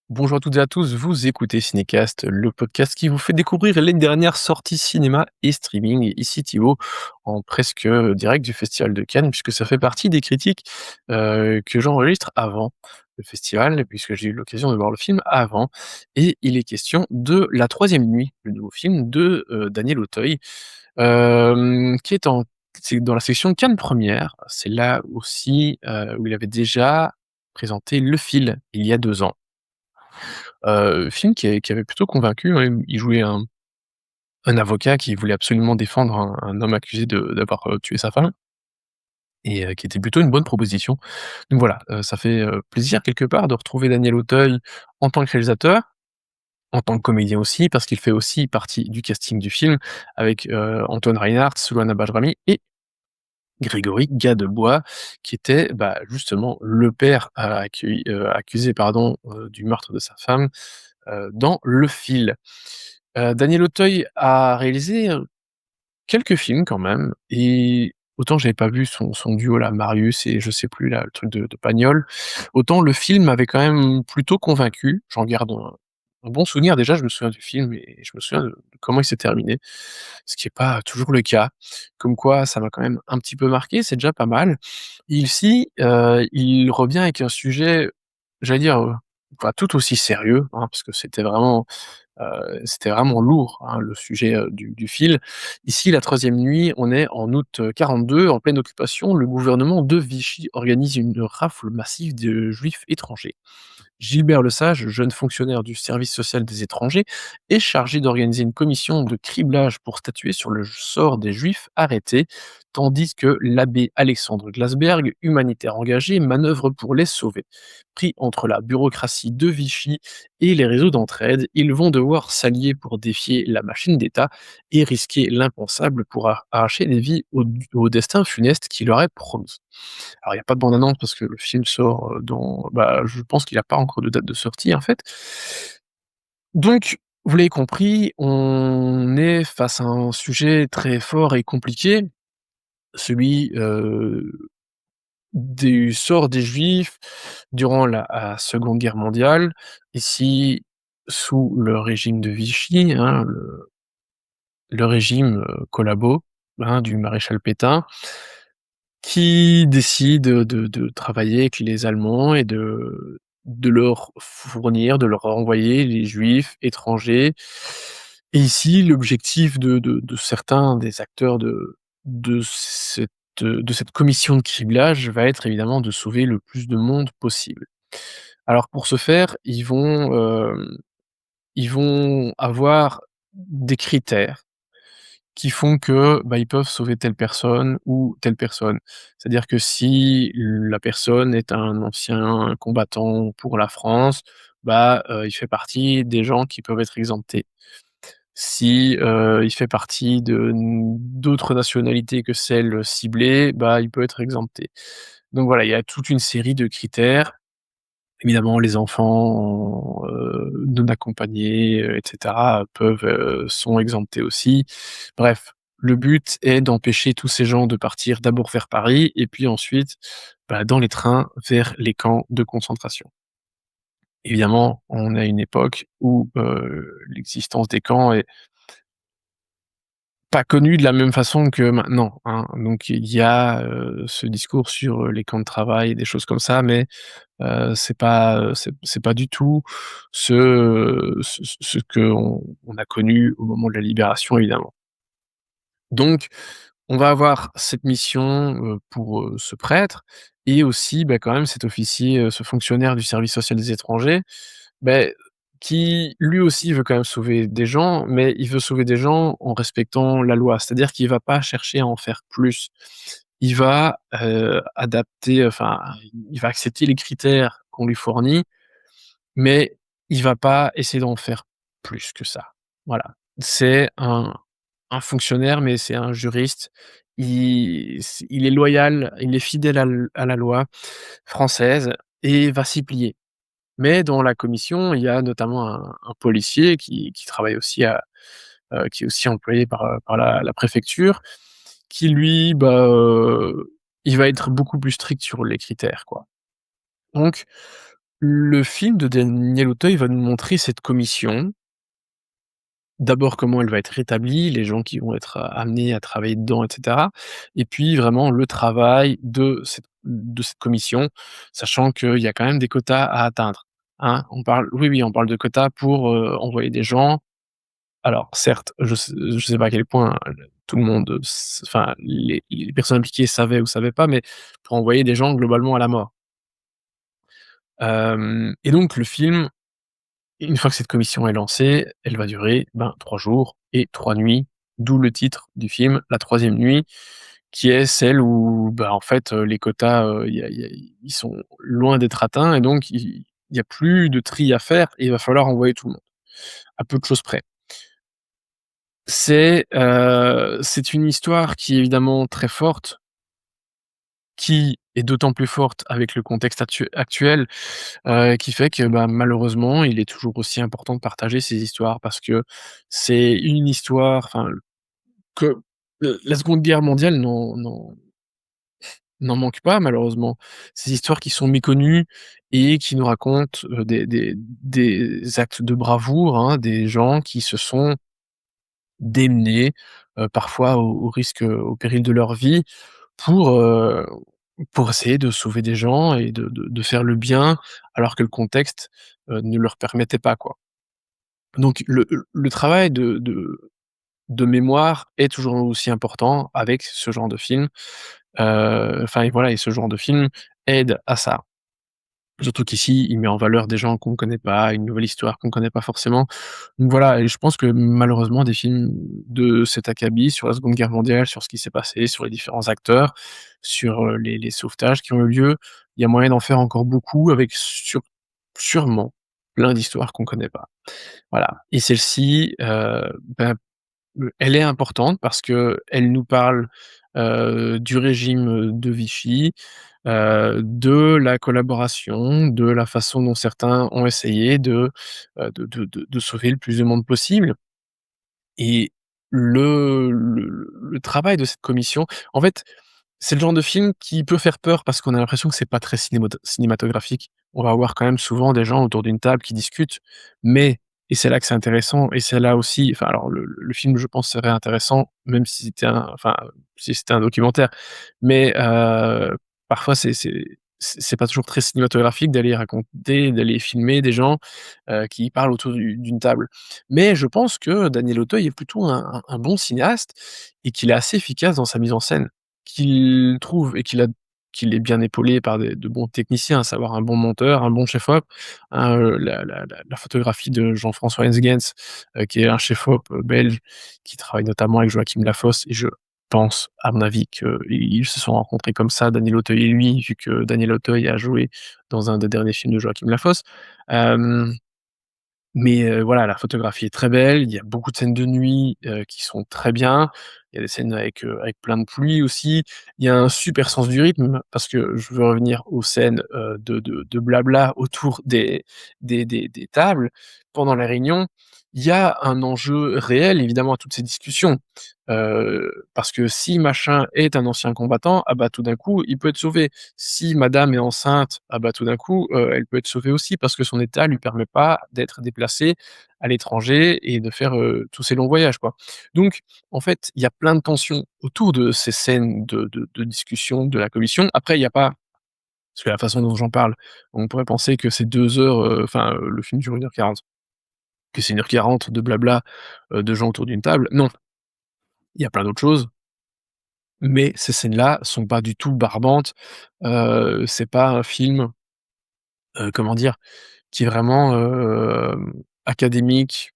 Bonjour à toutes et à tous, vous écoutez Cinécast, le podcast qui vous fait découvrir les dernières sorties cinéma et streaming. Ici Thibaut, en presque direct du Festival de Cannes, puisque ça fait partie des critiques que j'enregistre avant le festival, puisque j'ai eu l'occasion de voir le film avant. Et il est question de La Troisième Nuit, le nouveau film de Daniel Auteuil, qui est c'est dans la section Cannes Première. C'est là aussi où il avait déjà présenté Le Fil il y a 2 ans. Film qui avait plutôt convaincu, hein. Il jouait un avocat qui voulait absolument défendre un homme accusé d'avoir tué sa femme et qui était plutôt une bonne proposition. Donc voilà, ça fait plaisir quelque part de retrouver Daniel Auteuil en tant que réalisateur, en tant que comédien aussi, parce qu'il fait aussi partie du casting du film avec Antoine Reinhardt, Souleymane Bagrami et Grégory Gadebois, qui était, bah, justement le père accusé, pardon, du meurtre de sa femme, dans Le Fil. Daniel Auteuil a réalisé, quelques films quand même, et autant j'avais pas vu son duo là, Marius et je sais plus là, le truc de Pagnol, autant le film m'avait quand même plutôt convaincu. J'en garde un bon souvenir. Déjà, je me souviens du film et je me souviens de comment il s'est terminé, ce qui est pas toujours le cas. Comme quoi ça m'a quand même un petit peu marqué, c'est déjà pas mal. Ici, il revient avec un sujet, j'allais dire, pas tout aussi sérieux, hein, parce que c'était vraiment lourd, hein, le sujet, du fil. Ici, la troisième nuit, on est en août, 42, en pleine occupation. Le gouvernement de Vichy organise une rafle massive de juifs étrangers. Gilbert Lesage, jeune fonctionnaire du service social des étrangers, est chargé d'organiser une commission de criblage pour statuer sur le sort des juifs arrêtés, tandis que l'abbé Alexandre Glasberg, humanitaire engagé, manœuvre pour les sauver. Pris entre la bureaucratie de Vichy et les réseaux d'entraide, ils vont devoir s'allier pour défier la machine d'État et risquer l'impensable pour arracher des vies au destin funeste qui leur est promis. Alors il y a pas de bande annonce parce que le film sort, dans bah, je pense qu'il a pas encore de date de sortie, en fait. Donc, vous l'avez compris, on est face à un sujet très fort et compliqué, celui, du sort des Juifs durant la Seconde Guerre mondiale, ici sous le régime de Vichy, hein, le régime, collabo, hein, du maréchal Pétain. Qui décide de travailler avec les Allemands et de leur fournir, de leur envoyer les juifs étrangers. Et ici, l'objectif de certains des acteurs de cette commission de criblage va être évidemment de sauver le plus de monde possible. Alors pour ce faire, ils vont avoir des critères qui font que, bah, ils peuvent sauver telle personne ou telle personne. C'est-à-dire que si la personne est un ancien combattant pour la France, bah, il fait partie des gens qui peuvent être exemptés. Si, il fait partie d'autres nationalités que celles ciblées, bah, il peut être exempté. Donc voilà, il y a toute une série de critères. Évidemment, les enfants, non accompagnés, et cetera, sont exemptés aussi. Bref, le but est d'empêcher tous ces gens de partir d'abord vers Paris et puis ensuite, bah, dans les trains vers les camps de concentration. Évidemment, on est à une époque où, l'existence des camps est pas connue de la même façon que maintenant, hein. Donc il y a, ce discours sur, les camps de travail et des choses comme ça, mais c'est pas du tout ce qu'on a connu au moment de la libération, évidemment. Donc on va avoir cette mission, pour, ce prêtre et aussi, bah, quand même cet officier, ce fonctionnaire du service social des étrangers, beh, qui lui aussi veut quand même sauver des gens, mais il veut sauver des gens en respectant la loi. C'est-à-dire qu'il va pas chercher à en faire plus. Il va, adapter, enfin, il va accepter les critères qu'on lui fournit, mais il va pas essayer d'en faire plus que ça. Voilà. C'est un fonctionnaire, mais c'est un juriste. Il est loyal, il est fidèle à la loi française et va s'y plier. Mais dans la commission, il y a notamment un policier qui travaille aussi qui est aussi employé par la préfecture, qui lui, bah, il va être beaucoup plus strict sur les critères, quoi. Donc Le film de Daniel Auteuil va nous montrer cette commission. D'abord, comment elle va être rétablie, les gens qui vont être amenés à travailler dedans et cetera et puis vraiment le travail de cette commission, sachant qu'il y a quand même des quotas à atteindre, hein. On parle oui, oui, on parle de quotas pour, envoyer des gens. Alors certes, je sais pas à quel point tout le monde, enfin les personnes impliquées savaient ou savaient pas, mais pour envoyer des gens globalement à la mort. Hem et donc le film, une fois que cette commission est lancée, elle va durer, ben, 3 jours et 3 nuits, d'où le titre du film, la troisième nuit, qui est celle où, bah, en fait, les quotas, ils sont loin d'être atteints et donc il y a plus de tri à faire et il va falloir envoyer tout le monde, à peu de choses près. C'est une histoire qui est évidemment très forte, qui est d'autant plus forte avec le contexte actuel. Qui fait que, bah, malheureusement, il est toujours aussi important de partager ces histoires parce que c'est une histoire, enfin, que la Seconde Guerre mondiale n'en manque pas malheureusement. Ces histoires qui sont méconnues et qui nous racontent, des actes de bravoure, hein, des gens qui se sont démenés, parfois au risque, au péril de leur vie pour, heu, pour essayer de sauver des gens et de faire le bien, alors que le contexte, ne leur permettait pas, quoi. Donc le travail de mémoire est toujours aussi important avec ce genre de film, enfin et voilà et ce genre de film aide à ça. Surtout qu'ici, il met en valeur des gens qu'on ne connaît pas, une nouvelle histoire qu'on ne connaît pas forcément. Donc voilà et je pense que malheureusement des films de cet acabit sur la Seconde Guerre mondiale, sur ce qui s'est passé, sur les différents acteurs, sur, les sauvetages qui ont eu lieu, il y a moyen d'en faire encore beaucoup avec sûrement plein d'histoires qu'on connaît pas. Voilà et celle-ci, bah, elle est importante parce qu'elle nous parle, du régime, de Vichy, de la collaboration, de la façon dont certains ont essayé de sauver le plus de monde possible et le travail de cette commission en fait, c'est le genre de film qui peut faire peur parce qu'on a l'impression que c'est pas très cinématographique. On va avoir quand même souvent des gens autour d'une table qui discutent, mais et c'est là que c'est intéressant et c'est là aussi enfin alors le film je pense serait intéressant même si c'était si c'était un documentaire, mais parfois c'est pas toujours très cinématographique d'aller raconter, d'aller filmer des gens, qui parlent autour d'une table. Mais je pense que Daniel Auteuil est plutôt un bon cinéaste et qu'il est assez efficace dans sa mise en scène. Qu'il trouve et qu'il est bien épaulé par de bons techniciens, à savoir un bon monteur, un bon chef-op, la photographie de Jean-François Hensgens, qui est un chef-op, belge, qui travaille notamment avec Joachim Lafosse et je pense, à mon avis, qu'ils se sont rencontrés comme ça, Daniel Auteuil et lui, vu que Daniel Auteuil a joué dans un des derniers films de Joachim Lafosse. Hem mais voilà, la photographie est très belle, il y a beaucoup de scènes de nuit, qui sont très bien. Il y a des scènes avec plein de pluie aussi. Il y a un super sens du rythme parce que je veux revenir aux scènes, de blabla autour des tables. Pendant la réunion, il y a un enjeu réel évidemment à toutes ces discussions. Parce que si machin est un ancien combattant, ah bah, tout d'un coup, il peut être sauvé. Si madame est enceinte, ah bah, tout d'un coup, elle peut être sauvée aussi parce que son état lui permet pas d'être déplacée à l'étranger et de faire, tous ces longs voyages, quoi. Donc en fait, il y a plein de tensions autour de ces scènes de discussion de la commission. Après, il y a pas parce que la façon dont j'en parle, on pourrait penser que c'est 2 heures, le film dure 1h40, que c'est 1h40 de blabla, de gens autour d'une table. Non, il y a plein d'autres choses, mais ces scènes-là sont pas du tout barbantes. C'est pas un film, comment dire? Qui est vraiment, académique,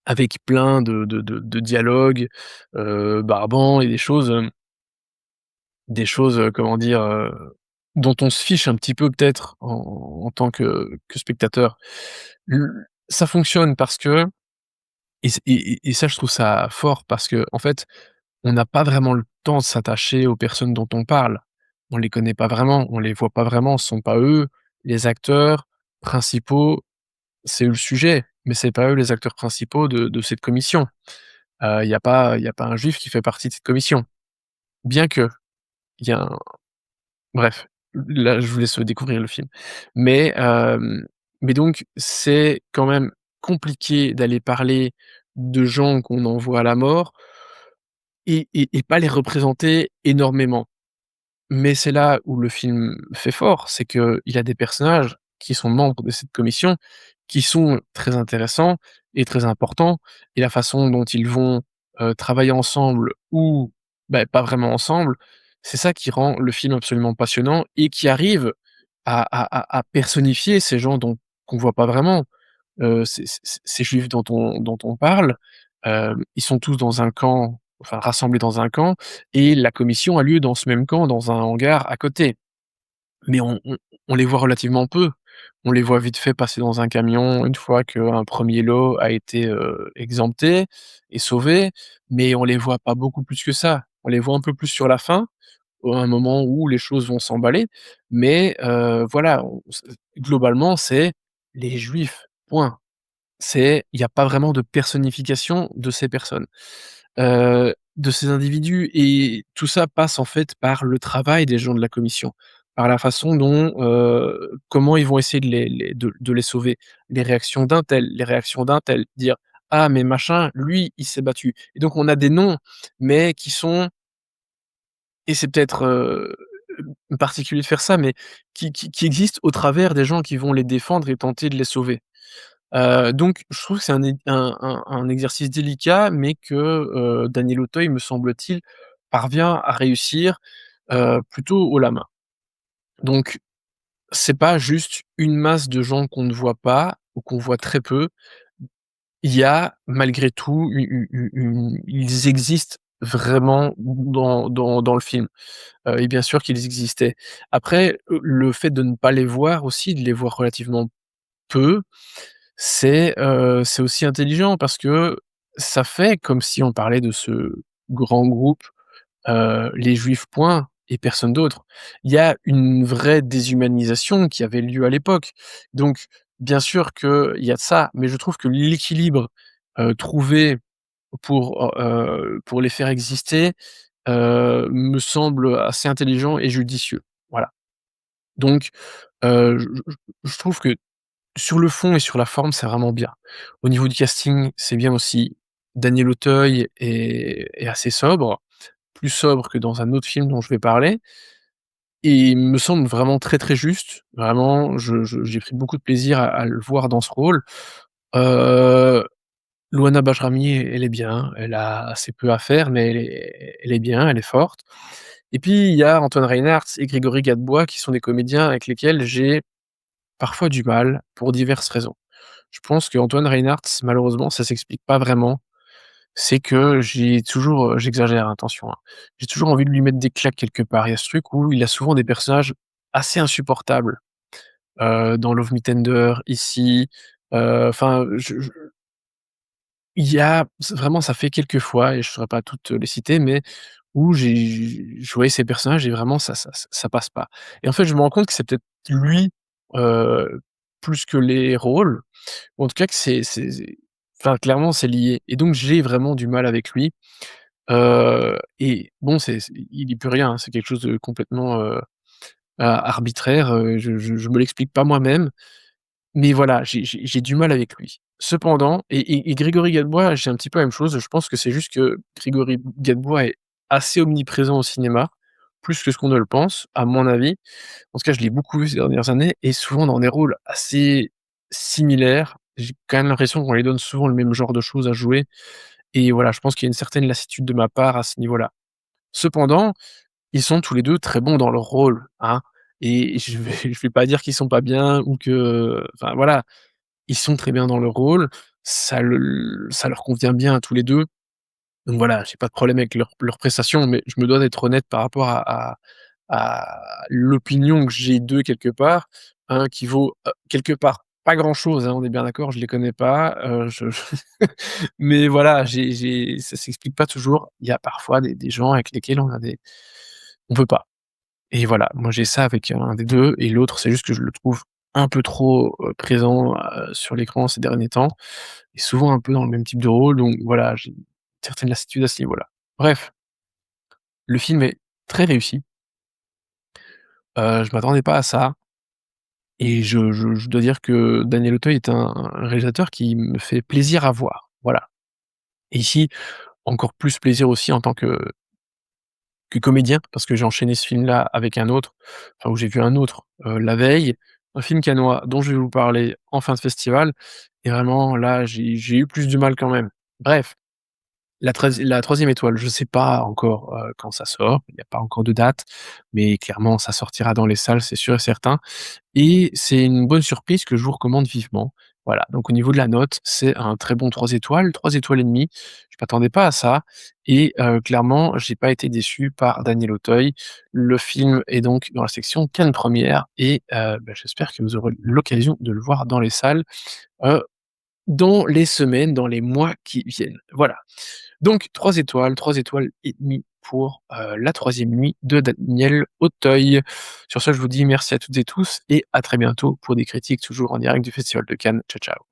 avec plein de dialogues, barbants et des choses, comment dire? Dont on se fiche un petit peu peut-être en tant que spectateur. Ça fonctionne parce que et ça je trouve ça fort parce qu'en fait, on n'a pas vraiment le temps de s'attacher aux personnes dont on parle. On les connaît pas vraiment, on les voit pas vraiment, ce sont pas eux les acteurs principaux. C'est eux le sujet, mais c'est pas eux les acteurs principaux de cette commission. Il y a pas un juif qui fait partie de cette commission. Bien que, il y a un bref. là, je vous laisse découvrir le film. Mais mais donc c'est quand même compliqué d'aller parler de gens qu'on envoie à la mort et pas les représenter énormément. Mais c'est là où le film fait fort, c'est qu'il a des personnages qui sont membres de cette commission, qui sont très intéressants et très importants et la façon dont ils vont, travailler ensemble ou, bah, pas vraiment ensemble, c'est ça qui rend le film absolument passionnant et qui arrive à personnifier ces gens dont qu'on voit pas vraiment. Ces juifs dont on parle, ils sont tous dans un camp, enfin rassemblés dans un camp et la commission a lieu dans ce même camp, dans un hangar à côté. Mais on les voit relativement peu. On les voit vite fait passer dans un camion une fois qu'un premier lot a été, exempté et sauvé, mais on les voit pas beaucoup plus que ça. On les voit un peu plus sur la fin, à un moment où les choses vont s'emballer, mais voilà, on c globalement, c'est les juifs, point. Il y a pas vraiment de personnification de ces personnes, de ces individus et tout ça passe en fait par le travail des gens de la commission, par la façon dont, comment ils vont essayer de les sauver. Les réactions d'un tel, les réactions d'un tel, dire: «Ah mais machin, lui, il s'est battu» et donc on a des noms, mais qui sont et c'est peut-être, particulier de faire ça, mais qui existent au travers des gens qui vont les défendre et tenter de les sauver. Donc je trouve que c'est un exercice délicat, mais que, Daniel Auteuil, me semble-t-il, parvient à réussir, plutôt haut la main. Donc c'est pas juste une masse de gens qu'on ne voit pas ou qu'on voit très peu. Il y a malgré tout u une ils existent vraiment dans le film, et bien sûr qu'ils existaient. Après, le fait de ne pas les voir aussi, de les voir relativement peu, c'est aussi intelligent parce que ça fait comme si on parlait de ce grand groupe, les juifs point et personne d'autre. Il y a une vraie déshumanisation qui avait lieu à l'époque. Donc bien sûr qu'il y a de ça, mais je trouve que l'équilibre, trouvé pour les faire exister, me semble assez intelligent et judicieux. Voilà. Donc je trouve que sur le fond et sur la forme, c'est vraiment bien. Au niveau du casting, c'est bien aussi. Daniel Auteuil est assez sobre, plus sobre que dans un autre film dont je vais parler et il me semble vraiment très, très juste. Vraiment, j'ai pris beaucoup de plaisir à le voir dans ce rôle. Heu, Luana Bajrami, elle est bien, elle a assez peu à faire, mais elle est bien, elle est forte et puis il y a Antoine Reinhardt et Grégory Gadebois qui sont des comédiens avec lesquels j'ai parfois du mal pour diverses raisons. Je pense qu'Antoine Reinhardt, malheureusement, ça s'explique pas vraiment. C'est que j'ai toujours, j'exagère, hein, attention, hein, j'ai toujours envie de lui mettre des claques quelque part. Il y a ce truc où il a souvent des personnages assez insupportables, dans Love Me Tender, ici, enfin, je il y a vraiment ça fait quelques fois et je saurais pas toutes les citer, mais où je voyais ces personnages et vraiment ça passe pas et en fait, je me rends compte que c'est peut-être lui, heu, plus que les rôles ou en tout cas que c'est enfin clairement c'est lié et donc j'ai vraiment du mal avec lui, et bon c'est il y peut rien, hein, c'est quelque chose de complètement, arbitraire, je me l'explique pas moi-même, mais voilà, j'ai du mal avec lui. Cependant et Grégory Gadebois, j'ai un petit peu la même chose, je pense que c'est juste que Grégory Gadebois est assez omniprésent au cinéma, plus que ce qu'on ne le pense, à mon avis. En tout cas, je l'ai beaucoup vu ces dernières années et souvent dans des rôles assez similaires. J'ai quand même l'impression qu'on lui donne souvent le même genre de choses à jouer et voilà, je pense qu'il y a une certaine lassitude de ma part à ce niveau-là. Cependant, ils sont tous les 2 très bons dans leur rôle, hein et je vais pas dire qu'ils sont pas bien ou que enfin voilà, ils sont très bien dans leur rôle, ça leur convient bien à tous les 2. Donc voilà, j'ai pas de problème avec leurs prestations, mais je me dois d'être honnête par rapport à l'opinion que j'ai d'eux quelque part, hein, qui vaut, quelque part pas grand-chose, hein, on est bien d'accord, je les connais pas, je mais voilà, j'ai ça s'explique pas toujours. Il y a parfois des gens avec lesquels on peut pas et voilà, moi j'ai ça avec un des 2 et l'autre, c'est juste que je le trouve un peu trop, présent, sur l'écran ces derniers temps et souvent un peu dans le même type de rôle donc voilà, j'ai une certaine lassitude à ce niveau-là. Bref, le film est très réussi. Je m'attendais pas à ça et je dois dire que Daniel Auteuil est un réalisateur qui me fait plaisir à voir, voilà. Et ici, encore plus plaisir aussi en tant que comédien, parce que j'ai enchaîné ce film-là avec un autre, enfin où j'ai vu un autre, la veille, un film cannois dont je vais vous parler en fin de festival et vraiment là, j'ai eu plus du mal quand même. Bref, la 3e étoile, je sais pas encore, quand ça sort, il y a pas encore de date, mais clairement ça sortira dans les salles, c'est sûr et certain. Et c'est une bonne surprise que je vous recommande vivement. Voilà, donc au niveau de la note, c'est un très bon 3 étoiles et demie. Je m'attendais pas à ça et clairement, j'ai pas été déçu par Daniel Auteuil. Le film est donc dans la section Cannes Première et j'espère que vous aurez l'occasion de le voir dans les salles, heu, dans les semaines, dans les mois qui viennent. Voilà. Donc 3 étoiles et demie pour, La troisième nuit de Daniel Auteuil. Sur ce, je vous dis merci à toutes et tous et à très bientôt pour des critiques toujours en direct du Festival de Cannes. Ciao, ciao.